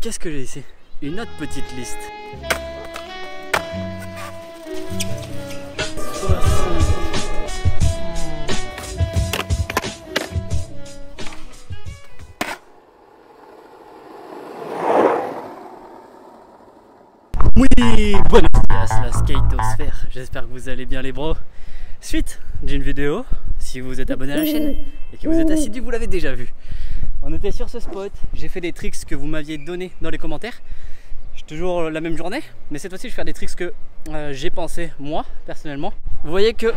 qu'est-ce que j'ai ici? Une autre petite liste. Oui, buenos dias, la skatosphère. J'espère que vous allez bien les bros. Suite d'une vidéo, si vous êtes abonné à la chaîne et que vous êtes assidu, vous l'avez déjà vu. On était sur ce spot, j'ai fait des tricks que vous m'aviez donné dans les commentaires. C'est toujours la même journée, mais cette fois-ci je vais faire des tricks que j'ai pensé moi, personnellement. Vous voyez que...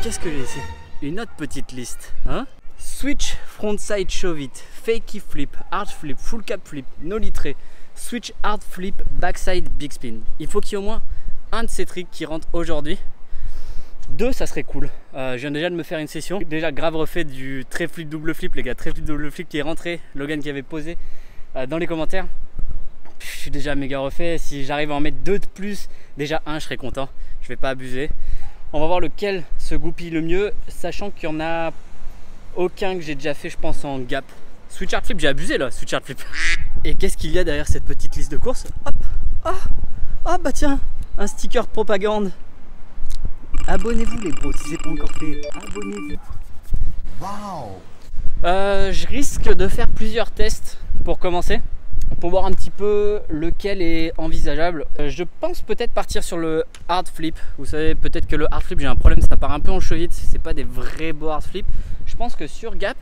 Qu'est-ce que j'ai ici? Une autre petite liste, hein? Switch, frontside shove it, fakey flip, hard flip, full cap flip, no litré, switch hard flip, backside big spin. Il faut qu'il y ait au moins un de ces tricks qui rentre aujourd'hui. Deux, ça serait cool. Je viens déjà de me faire une session. Déjà grave refait du trait flip double flip, les gars. Trait flip double flip qui est rentré. Logan qui avait posé dans les commentaires. Je suis déjà méga refait. Si j'arrive à en mettre deux de plus, déjà un, je serais content. Je vais pas abuser. On va voir lequel se goupille le mieux, sachant qu'il y en a aucun que j'ai déjà fait, je pense, en gap. Switch hard flip, j'ai abusé là, switch hard flip. Et qu'est-ce qu'il y a derrière cette petite liste de courses? Hop, ah bah tiens, un sticker propagande. Abonnez-vous les bros, si c'est pas encore fait, abonnez-vous. Waouh. Je risque de faire plusieurs tests pour commencer, pour voir un petit peu lequel est envisageable. Je pense peut-être partir sur le hard flip. Vous savez, peut-être que le hard flip, j'ai un problème, ça part un peu en cheville, c'est pas des vrais beaux hard flip. Je pense que sur gap,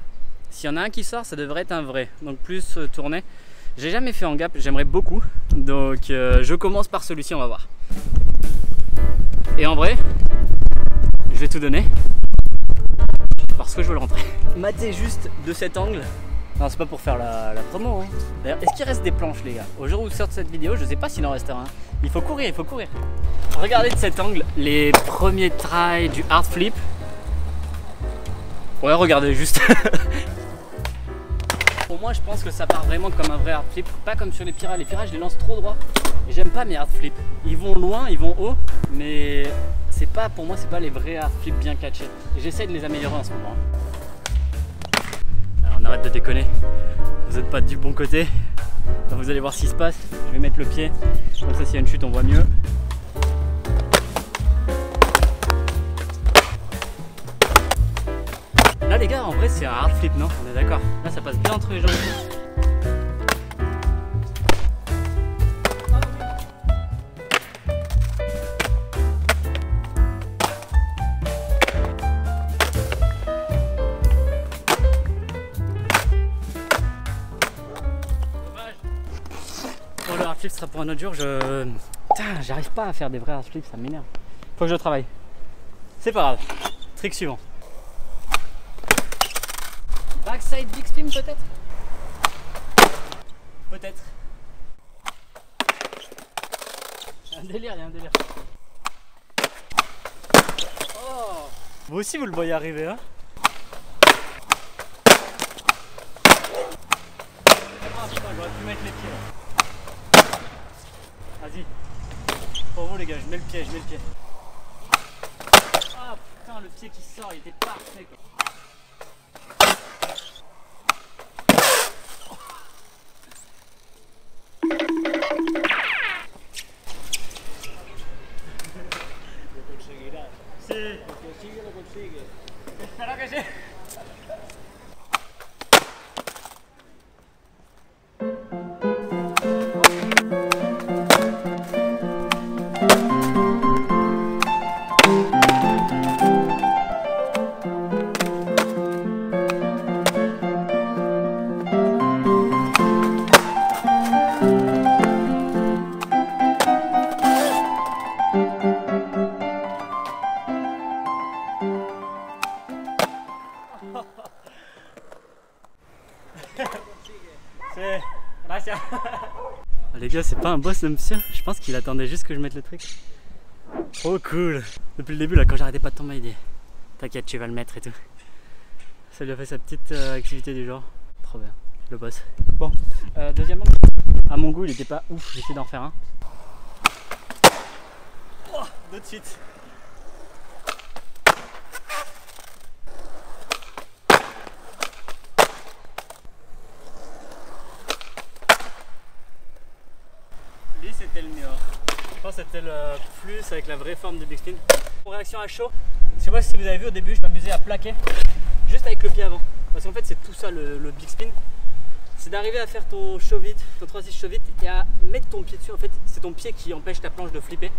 s'il y en a un qui sort, ça devrait être un vrai, donc plus tourné. J'ai jamais fait en gap, j'aimerais beaucoup, donc je commence par celui-ci, on va voir. Et en vrai, je vais tout donner parce que je veux le rentrer. Matez juste de cet angle. Non, c'est pas pour faire la promo, hein. D'ailleurs, est-ce qu'il reste des planches, les gars? Au jour où sort cette vidéo, je sais pas s'il en restera un. Il faut courir, il faut courir. Regardez de cet angle les premiers tries du hard flip. Ouais, regardez juste. Pour moi, je pense que ça part vraiment comme un vrai hard flip, pas comme sur les pirates. Les pirates, je les lance trop droit. Et j'aime pas mes hard flips. Ils vont loin, ils vont haut, mais c'est pas, pour moi, c'est pas les vrais hard flips bien catchés. Et j'essaie de les améliorer en ce moment. Alors, on arrête de déconner. Vous n'êtes pas du bon côté. Donc, vous allez voir ce qui se passe. Je vais mettre le pied. Comme ça, s'il y a une chute, on voit mieux. Là les gars, en vrai c'est un hard flip, non? On est d'accord. Là ça passe bien entre les jambes. Dommage. Bon, le hard flip sera pour un autre jour. Putain, j'arrive pas à faire des vrais hard flips, ça m'énerve. Faut que je travaille. C'est pas grave. Trick suivant. Backside big spin peut-être? Peut-être. Il y a un délire, il y a un délire. Oh. Vous aussi vous le voyez arriver, hein? Ah putain, j'aurais pu mettre les pieds là. Vas-y. Pour vous les gars, je mets le pied, je mets le pied. Ah putain, le pied qui sort, il était parfait quoi. Sí, lo consigue, lo consigue. Espero que sí. Les gars, c'est pas un boss le monsieur. Je pense qu'il attendait juste que je mette le truc. Trop cool. Depuis le début là, quand j'arrêtais pas de tomber, il dit t'inquiète, tu vas le mettre et tout. Ça lui a fait sa petite activité du genre. Trop bien, le boss. Bon, deuxièmement, à mon goût il était pas ouf, j'essaie d'en faire un. Oh, deux de suite. Je pense que c'était le plus avec la vraie forme du big spin. En réaction à chaud, parce que moi si vous avez vu au début je m'amusais à plaquer juste avec le pied avant. Parce qu'en fait c'est tout ça le big spin. C'est d'arriver à faire ton show vite, ton 3-6 show vite et à mettre ton pied dessus. En fait c'est ton pied qui empêche ta planche de flipper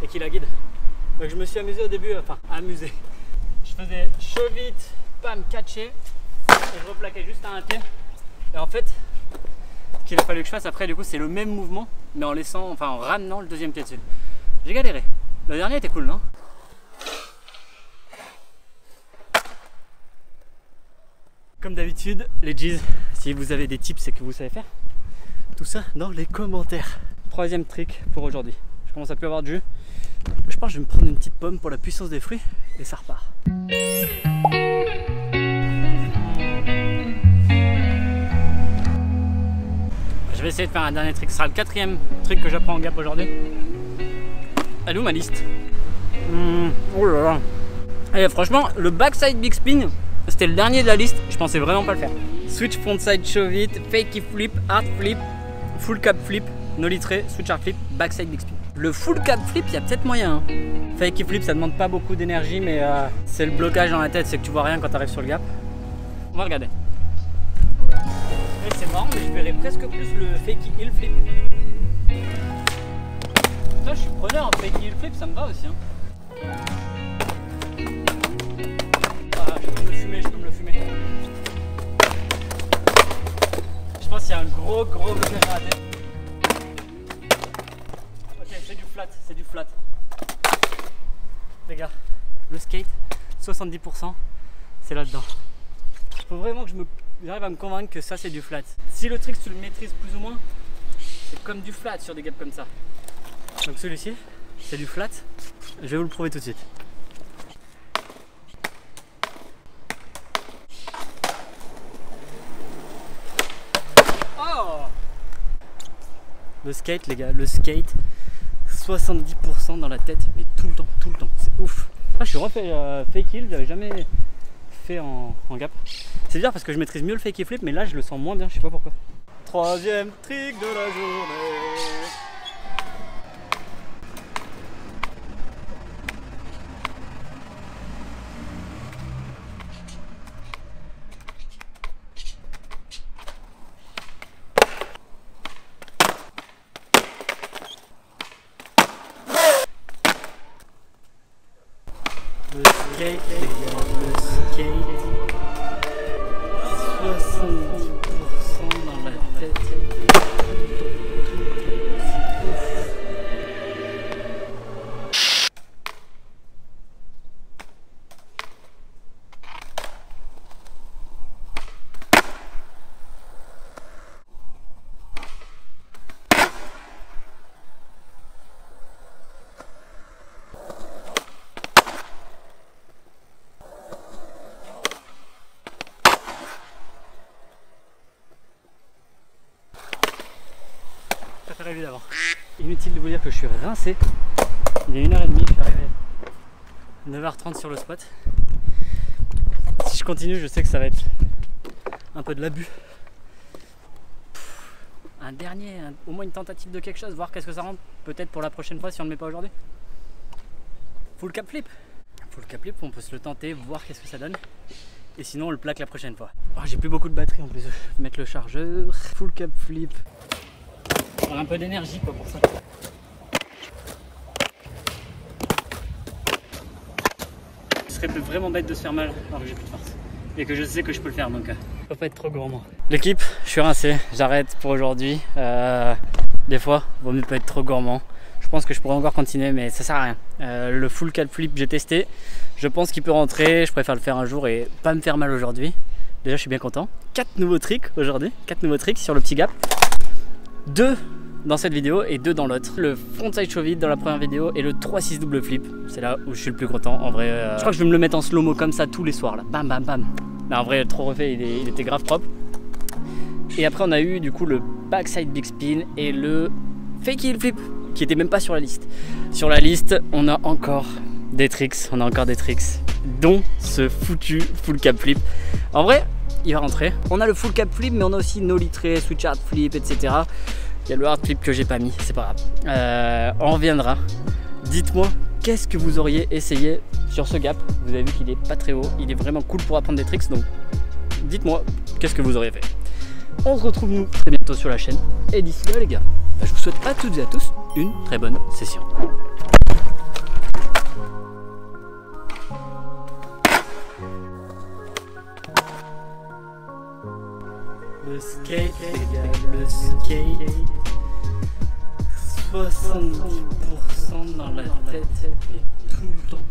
et qui la guide. Donc je me suis amusé au début, enfin amusé. Je faisais show vite, pam, catcher et je replaquais juste à un pied. Et en fait, ce qu'il a fallu que je fasse après du coup c'est le même mouvement mais en laissant, enfin en ramenant le deuxième pied dessus. J'ai galéré. Le dernier était cool, non? Comme d'habitude, les G's, si vous avez des tips et que vous savez faire, tout ça dans les commentaires. Troisième trick pour aujourd'hui. Je commence à plus avoir de jus. Je pense que je vais me prendre une petite pomme pour la puissance des fruits et ça repart. Je vais essayer de faire un dernier trick. Ce sera le quatrième truc que j'apprends en gap aujourd'hui. Elle est où ma liste? Oh là là. Et franchement, le backside big spin, c'était le dernier de la liste. Je pensais vraiment pas le faire. Switch frontside shove it, fakey flip, hard flip, full cap flip, no litré, switch hard flip, backside big spin. Le full cap flip, il y a peut-être moyen. Hein. Fakey flip, ça demande pas beaucoup d'énergie, mais c'est le blocage dans la tête, c'est que tu vois rien quand tu arrives sur le gap. On va regarder. C'est marrant, mais je verrais presque plus le fakey heel flip. Putain, je suis preneur en fakey heel flip, ça me va aussi. Hein. Ah, je peux me le fumer, je peux me le fumer. Je pense qu'il y a un gros blocage dans la tête. Ok, c'est du flat, c'est du flat. Les gars, le skate, 70%, c'est là-dedans. Il faut vraiment que j'arrive à me convaincre que ça c'est du flat. Si le trick tu le maîtrises plus ou moins, c'est comme du flat sur des gaps comme ça. Donc celui-ci, c'est du flat. Je vais vous le prouver tout de suite. Oh! Le skate les gars, le skate, 70% dans la tête, mais tout le temps, c'est ouf. Ah, je suis refait fake heel, j'avais jamais fait en gap. C'est bizarre parce que je maîtrise mieux le fakey flip, mais là je le sens moins bien, je sais pas pourquoi. Troisième trick de la journée. Le skate, les gars, le skate. 70% dans la tête. Évidemment. Inutile de vous dire que je suis rincé. Il est 1h30, je suis arrivé 9h30 sur le spot. Si je continue, je sais que ça va être un peu de l'abus. Un dernier, au moins une tentative de quelque chose, voir qu'est-ce que ça rentre. Peut-être pour la prochaine fois si on ne le met pas aujourd'hui. Full cap flip. Full cap flip, on peut se le tenter, voir qu'est-ce que ça donne. Et sinon on le plaque la prochaine fois. Oh, j'ai plus beaucoup de batterie en plus. Je vais mettre le chargeur. Full cap flip. Un peu d'énergie quoi pour ça. Ce serait vraiment bête de se faire mal alors que j'ai plus de force. Et que je sais que je peux le faire donc faut pas être trop gourmand. L'équipe, je suis rincé, j'arrête pour aujourd'hui. Des fois, vaut mieux pas être trop gourmand. Je pense que je pourrais encore continuer mais ça sert à rien. Le full cap flip j'ai testé. Je pense qu'il peut rentrer, je préfère le faire un jour et pas me faire mal aujourd'hui. Déjà je suis bien content. 4 nouveaux tricks aujourd'hui, 4 nouveaux tricks sur le petit gap. 2 dans cette vidéo et 2 dans l'autre. Le frontside shove it dans la première vidéo et le 3-6 double flip. C'est là où je suis le plus content. En vrai, je crois que je vais me le mettre en slow-mo comme ça tous les soirs là. Bam bam bam. Mais en vrai, trop refait, il était grave propre. Et après, on a eu du coup le backside big spin et le fake heel flip qui était même pas sur la liste. Sur la liste, on a encore des tricks. Dont ce foutu full cap flip. En vrai, il va rentrer. On a le full cap flip, mais on a aussi no litré, switch hard flip, etc. Il y a le hard flip que j'ai pas mis, c'est pas grave. On reviendra. Dites-moi, qu'est-ce que vous auriez essayé sur ce gap? Vous avez vu qu'il est pas très haut, il est vraiment cool pour apprendre des tricks, donc dites-moi, qu'est-ce que vous auriez fait? On se retrouve nous très bientôt sur la chaîne. Et d'ici là les gars, je vous souhaite à toutes et à tous une très bonne session. Le skate les gars, le skate. 70% dans la tête, mais tout le temps.